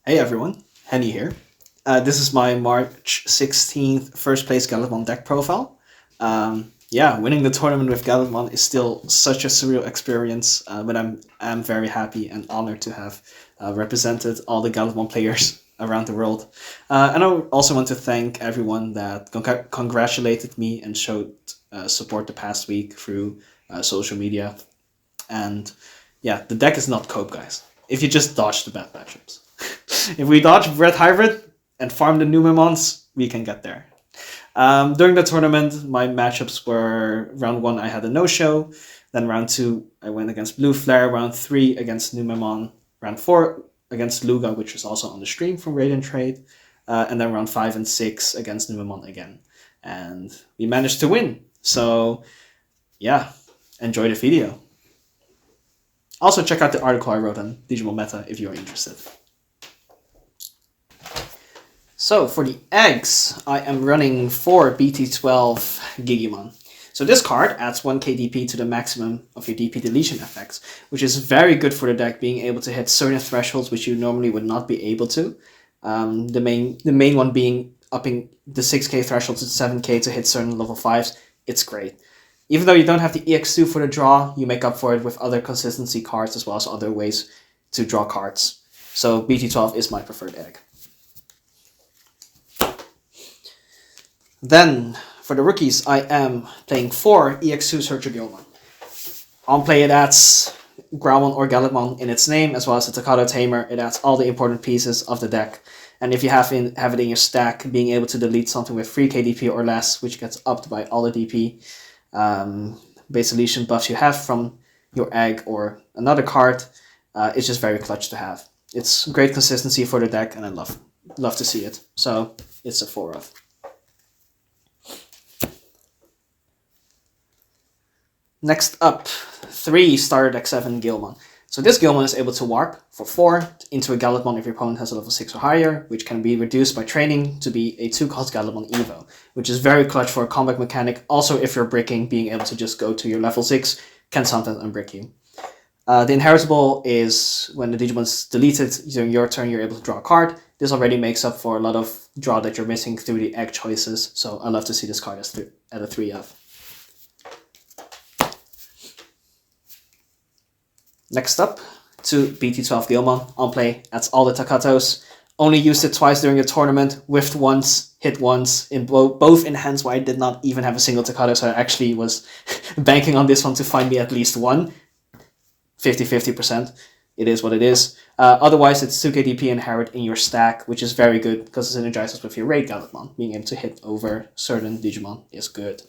Hey everyone, Henny here. This is my March 16th first place Gallantmon deck profile. Yeah, winning the tournament with Gallantmon is still such a surreal experience, but I'm very happy and honored to have represented all the Gallantmon players around the world. And I also want to thank everyone that congratulated me and showed support the past week through social media. And yeah, the deck is not cope, guys. If you just dodge the bad matchups. If we dodge Red Hybrid and farm the Numemons, we can get there. During the tournament, my matchups were round 1, I had a no-show. Then round 2, I went against Blue Flare. Round 3, against Numemon. Round 4, against Luga, which was also on the stream from Radiant Trade. And then round 5 and 6, against Numemon again. And we managed to win. So, yeah, enjoy the video. Also, check out the article I wrote on DigimonMeta if you're interested. So for the eggs, I am running 4 BT12 Digimon. So this card adds 1 KDP to the maximum of your DP deletion effects, which is very good for the deck, being able to hit certain thresholds which you normally would not be able to. The main one being upping the 6k threshold to 7k to hit certain level 5s. It's great. Even though you don't have the EX2 for the draw, you make up for it with other consistency cards as well as other ways to draw cards. So BT12 is my preferred egg. Then, for the rookies, I am playing 4 EX2 Searcher Gilmon. On play, it adds Growlmon or Gallantmon in its name, as well as the Takato Tamer. It adds all the important pieces of the deck. And if you have it in your stack, being able to delete something with 3 KDP or less, which gets upped by all the DP base deletion buffs you have from your egg or another card, it's just very clutch to have. It's great consistency for the deck, and I love to see it. So, it's a 4 of. Next up, 3 starter deck 7 Gilmon. So this Gilmon is able to warp for 4 into a Gallantmon if your opponent has a level 6 or higher, which can be reduced by training to be a 2-cost Gallantmon Evo, which is very clutch for a combat mechanic. Also, if you're bricking, being able to just go to your level 6 can sometimes unbrick you. The inheritable is when the Digimon is deleted during your turn, you're able to draw a card. This already makes up for a lot of draw that you're missing through the egg choices, so I love to see this card at a 3 of. Next up, 2 BT12 Gilmon. On play, adds all the Takatos. Only used it twice during the tournament, whiffed once, hit once, in both in hands where I did not even have a single Takato, so I actually was banking on this one to find me at least one. 50-50%. It is what it is. Otherwise, it's 2 KDP inherit in your stack, which is very good because it synergizes with your Raid Gallantmon. Being able to hit over certain Digimon is good.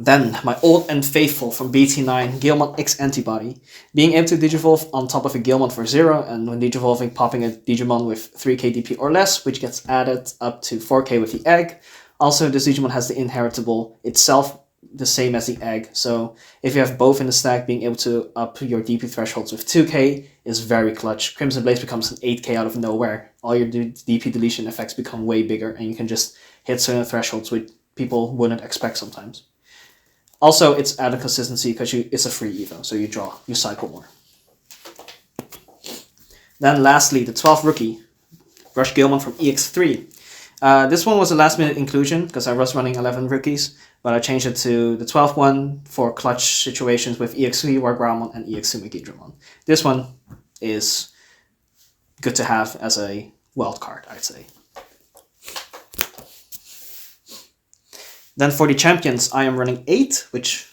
Then, my old and faithful from BT9, Gilmon X Antibody. Being able to Digivolve on top of a Gilmon for 0, and when Digivolving, popping a Digimon with 3 KDP or less, which gets added up to 4k with the egg. Also, this Digimon has the inheritable itself, the same as the egg, so if you have both in the stack, being able to up your DP thresholds with 2k is very clutch. Crimson Blaze becomes an 8k out of nowhere. All your DP deletion effects become way bigger, and you can just hit certain thresholds which people wouldn't expect sometimes. Also, it's added consistency because it's a free Evo, so you cycle more. Then lastly, the 12th rookie, Rush Gilmon from EX3. This one was a last minute inclusion because I was running 11 rookies, but I changed it to the 12th one for clutch situations with EX3 War Growlmon and EX2 Megidramon. This one is good to have as a wild card, I'd say. Then for the champions, I am running 8, which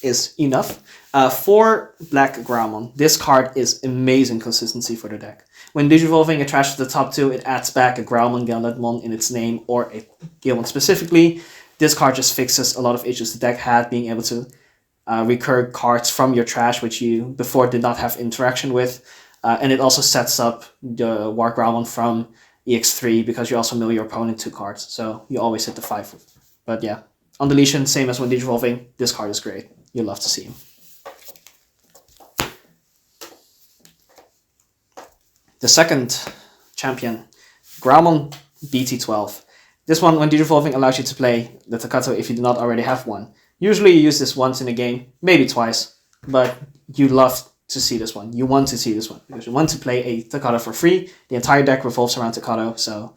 is enough. 4 Black Growlmon. This card is amazing consistency for the deck. When Digivolving a trash to the top 2, it adds back a Growlmon Gallantmon in its name, or a Gilmon specifically. This card just fixes a lot of issues the deck had, being able to recur cards from your trash, which you before did not have interaction with. And it also sets up the War Growlmon from EX3, because you also mill your opponent 2 cards, so you always hit the 5. But yeah, on deletion, same as when Digivolving, this card is great. You'll love to see him. The second champion, Growlmon BT12. This one, when Digivolving, allows you to play the Takato if you do not already have one. Usually you use this once in a game, maybe twice. but you love to see this one. You want to see this one because you want to play a Tocado for free. The entire deck revolves around Tocado, so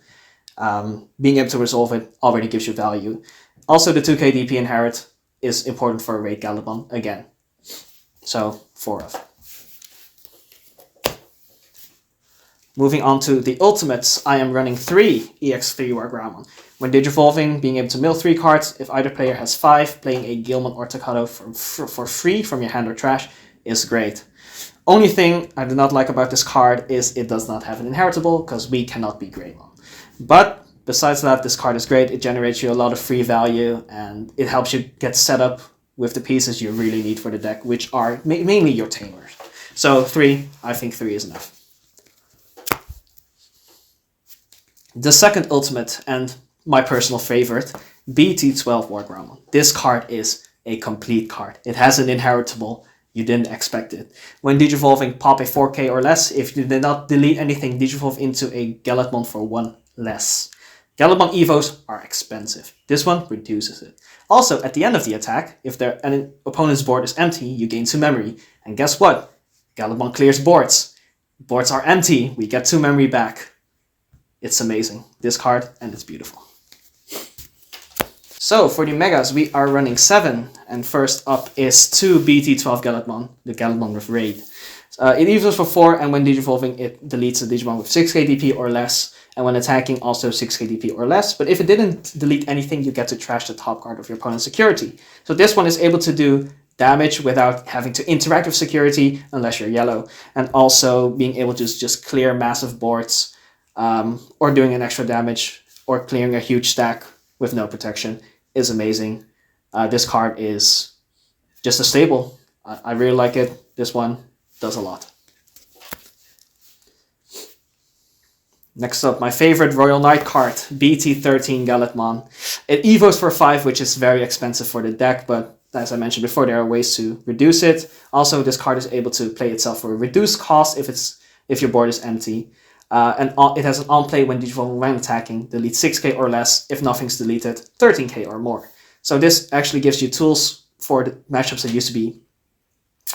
being able to resolve it already gives you value. Also, the 2k DP inherit is important for a raid Gallantmon again. So 4 of. Moving on to the ultimates, I am running 3 EX3 Wargramon. When digivolving, being able to mill 3 cards, if either player has 5, playing a Gallantmon or Tocado for free from your hand or trash is great. Only thing I do not like about this card is it does not have an inheritable, because we cannot be Greymon. But besides that, this card is great. It generates you a lot of free value, and it helps you get set up with the pieces you really need for the deck, which are mainly your tamers. So 3, I think 3 is enough. The second ultimate, and my personal favorite, BT12 Wargramon. This card is a complete card. It has an inheritable. You didn't expect it. When digivolving, pop a 4k or less. If you did not delete anything, digivolve into a Gallantmon for 1 less. Gallantmon Evos are expensive. This one reduces it. Also, at the end of the attack, if an opponent's board is empty, you gain 2 memory. And guess what? Gallantmon clears boards. Boards are empty. We get 2 memory back. It's amazing. This card, and it's beautiful. So for the megas, we are running 7, and first up is 2 BT12 Gallantmon, the Gallantmon with Raid. It evos for 4, and when digivolving, it deletes a Digimon with 6k DP or less, and when attacking, also 6k DP or less. But if it didn't delete anything, you get to trash the top card of your opponent's security. So this one is able to do damage without having to interact with security, unless you're yellow, and also being able to just clear massive boards, or doing an extra damage, or clearing a huge stack with no protection is amazing. This card is just a staple. I really like it. This one does a lot. Next up, my favorite Royal Knight card, BT13 Gallantmon. It evos for 5, which is very expensive for the deck, but as I mentioned before, there are ways to reduce it. Also, this card is able to play itself for a reduced cost if your board is empty. And it has an on-play when digivolving when attacking, delete 6k or less. If nothing's deleted, 13k or more. So this actually gives you tools for the matchups that used to be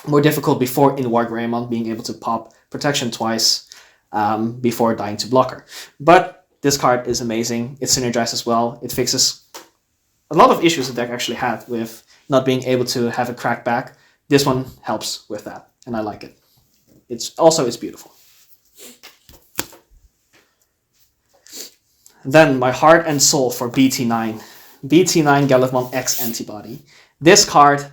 more difficult before in Wargramon, being able to pop protection twice before dying to blocker. But this card is amazing. It synergizes well. It fixes a lot of issues the deck actually had with not being able to have a crackback. This one helps with that, and I like it. It's beautiful. Then my heart and soul for BT9. BT9 Gallantmon X Antibody. This card,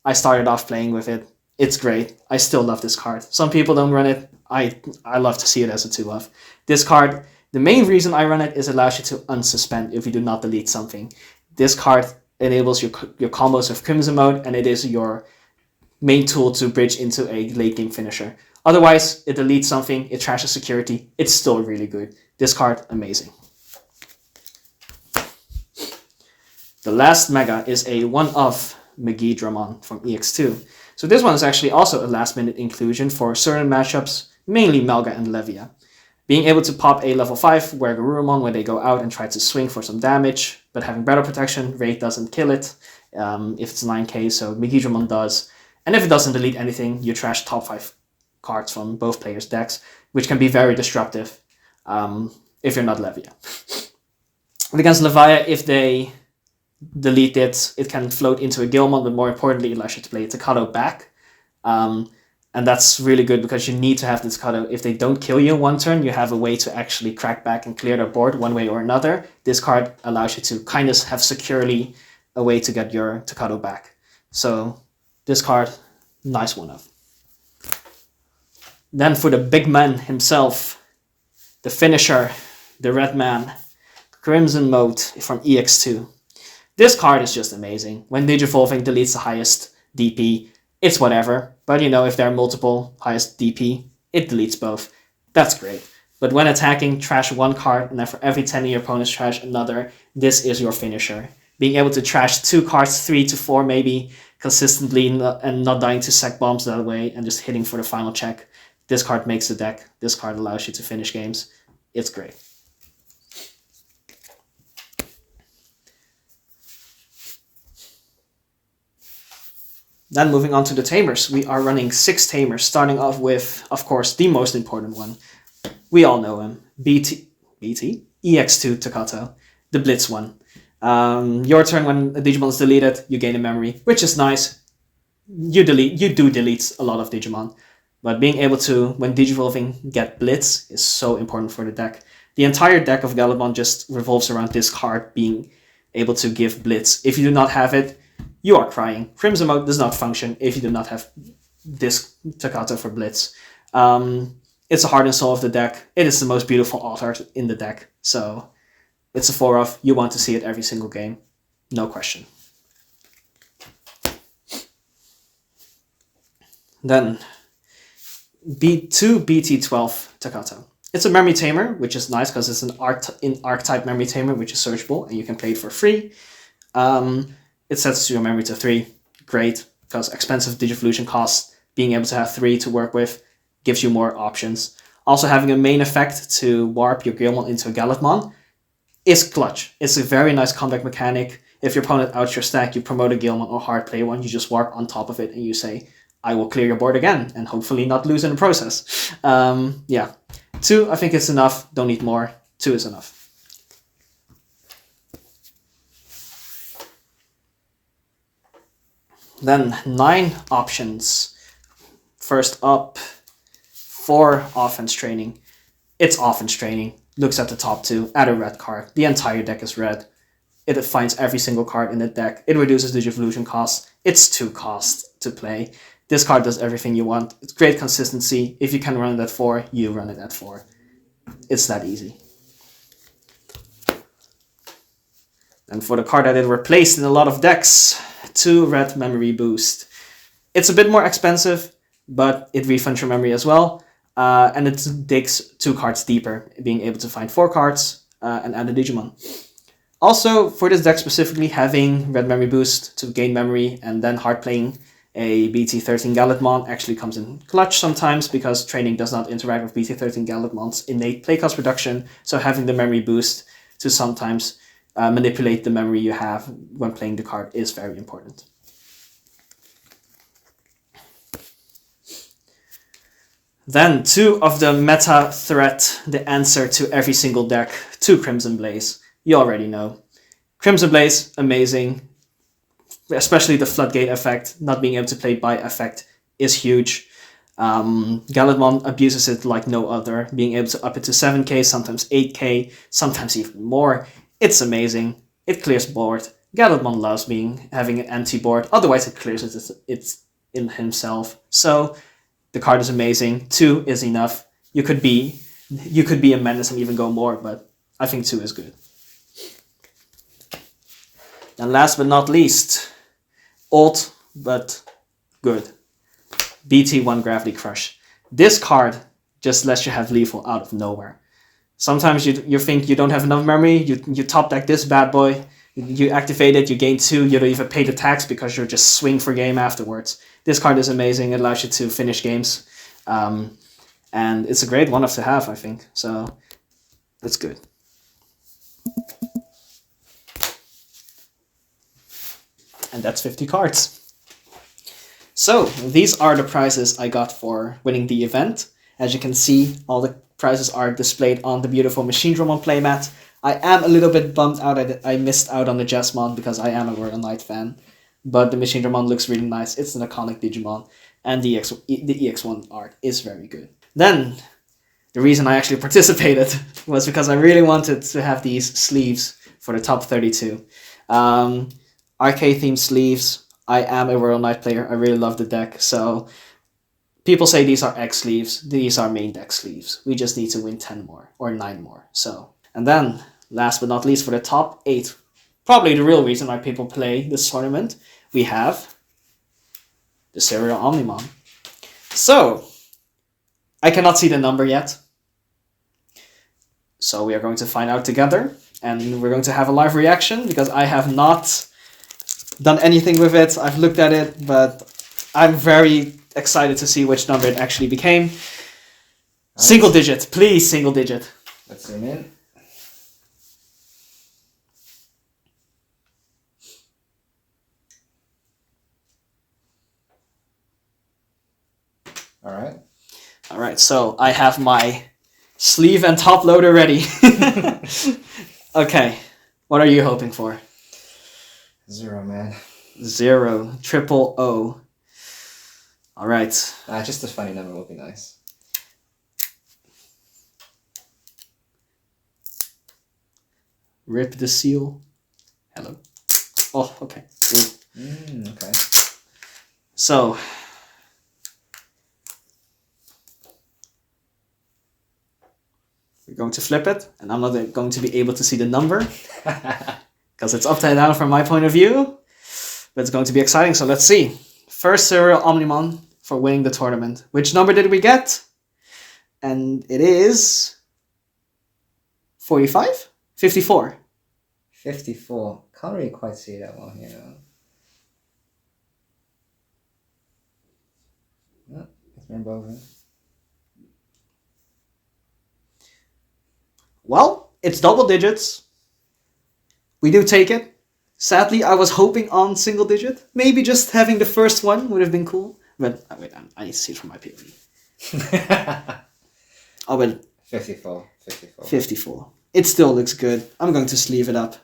I started off playing with it. It's great. I still love this card. Some people don't run it. I love to see it as a 2-of. This card, the main reason I run it is it allows you to unsuspend if you do not delete something. This card enables your combos of Crimson Mode, and it is your main tool to bridge into a late game finisher. Otherwise, it deletes something, it trashes security. It's still really good. This card, amazing. The last mega is a 1-of Megidramon from EX2. So this one is actually also a last-minute inclusion for certain matchups, mainly Melga and Levia. Being able to pop a level 5 Wargurumon when they go out and try to swing for some damage, but having better protection, Raid doesn't kill it if it's 9k, so Megidramon does. And if it doesn't delete anything, you trash top 5 cards from both players' decks, which can be very disruptive if you're not Levia. And against Levia, if they delete it, it can float into a Gallantmon, but more importantly, it allows you to play Tocado back. And that's really good because you need to have the Tocado. If they don't kill you in one turn, you have a way to actually crack back and clear their board one way or another. This card allows you to kind of have securely a way to get your Tocado back. So this card, nice 1-of. Then for the big man himself, the finisher, the red man, Crimson Mode from EX2. This card is just amazing. When digivolving deletes the highest DP, it's whatever. But you know, if there are multiple highest DP, it deletes both. That's great. But when attacking, trash 1 card, and then for every 10 of your opponents, trash another. This is your finisher. Being able to trash 2 cards, 3 to 4 maybe, consistently, and not dying to sec bombs that way, and just hitting for the final check. This card makes the deck. This card allows you to finish games. It's great. Then moving on to the tamers, we are running 6 tamers, starting off with, of course, the most important one. We all know him, EX2 Takato, the Blitz one. Your turn when a Digimon is deleted, you gain a memory, which is nice. You do delete a lot of Digimon, but being able to, when Digivolving, get Blitz is so important for the deck. The entire deck of Gallantmon just revolves around this card being able to give Blitz. If you do not have it, you are crying. Crimson Mode does not function if you do not have this Takato for Blitz. It's a heart and soul of the deck. It is the most beautiful alt art in the deck. So it's a 4-off. You want to see it every single game. No question. Then B2 BT12 Takato. It's a memory tamer, which is nice because it's an archetype memory tamer, which is searchable, and you can play it for free. It sets your memory to 3. Great, because expensive Digivolution costs, being able to have 3 to work with gives you more options. Also having a main effect to warp your Gallantmon into a Gallantmon is clutch. It's a very nice comeback mechanic. If your opponent outs your stack, you promote a Gallantmon or hard play one, you just warp on top of it and you say, I will clear your board again, and hopefully not lose in the process. Yeah. 2, I think it's enough. Don't need more. 2 is enough. Then 9 options. First up, 4 offense training. It's offense training. Looks at the top 2, add a red card. The entire deck is red. It finds every single card in the deck. It reduces the Digivolution cost. It's 2 cost to play. This card does everything you want. It's great consistency. If you can run it at 4, you run it at 4. It's that easy. And for the card that it replaced in a lot of decks, 2 red memory boost. It's a bit more expensive, but it refunds your memory as well. And it digs 2 cards deeper, being able to find 4 cards and add a Digimon. Also, for this deck specifically, having red memory boost to gain memory and then hard playing a BT13 Gallantmon actually comes in clutch sometimes because training does not interact with BT13 Gallantmon's innate play cost reduction. So having the memory boost to sometimes manipulate the memory you have when playing the card is very important. Then 2 of the meta threat, the answer to every single deck, 2 Crimson Blaze. You already know. Crimson Blaze, amazing. Especially the floodgate effect, not being able to play by effect is huge. Gallantmon abuses it like no other, being able to up it to 7k, sometimes 8k, sometimes even more. It's amazing. It clears board. Gallantmon loves having an empty board, otherwise it clears it in himself. So the card is amazing. 2 is enough. You could be a menace and even go more, but I think 2 is good. And last but not least, old but good. BT1 Gravity Crush. This card just lets you have lethal out of nowhere. Sometimes you think you don't have enough memory, you top deck this bad boy, you activate it, you gain 2, you don't even pay the tax because you're just swing for game afterwards. This card is amazing, it allows you to finish games. And it's a great one-off to have, I think. So, that's good. And that's 50 cards. So, these are the prizes I got for winning the event. As you can see, all the prizes are displayed on the beautiful Machinedramon playmat. I am a little bit bummed out that I missed out on the Jesmon because I am a Royal Knight fan. But the Machinedramon looks really nice. It's an iconic Digimon. And the EX1 art is very good. Then, the reason I actually participated was because I really wanted to have these sleeves for the top 32. Arcade-themed sleeves. I am a Royal Knight player. I really love the deck. So people say these are X sleeves. These are main deck sleeves. We just need to win 10 more or 9 more. So, and then last but not least for the top 8, probably the real reason why people play this tournament, we have the Serial Omnimon. So I cannot see the number yet. So we are going to find out together. And we're going to have a live reaction because I have not done anything with it. I've looked at it, but I'm very excited to see which number it actually became. Right. Single digit, please, single digit. Let's zoom in. Alright. Alright, so I have my sleeve and top loader ready. Okay, what are you hoping for? 0, man. 0. Triple O. Alright. Just a funny number would be nice. Rip the seal. Hello. Oh, okay. Okay. So, we're going to flip it, and I'm not going to be able to see the number because it's upside down from my point of view, but it's going to be exciting, so let's see. First serial Omnimon for winning the tournament. Which number did we get? And it is 45? 54. 54. Can't really quite see that one here. No, it's more above it. Well, it's double digits. We do take it. Sadly, I was hoping on single digit. Maybe just having the first one would have been cool. But wait, I need to see it from my POV. Oh, but 54. 54. 54. It still looks good. I'm going to sleeve it up.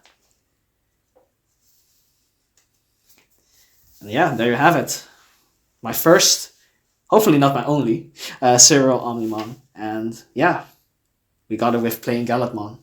And yeah, there you have it. My first, hopefully not my only, serial Omnimon. And yeah, we got it with playing Gallantmon.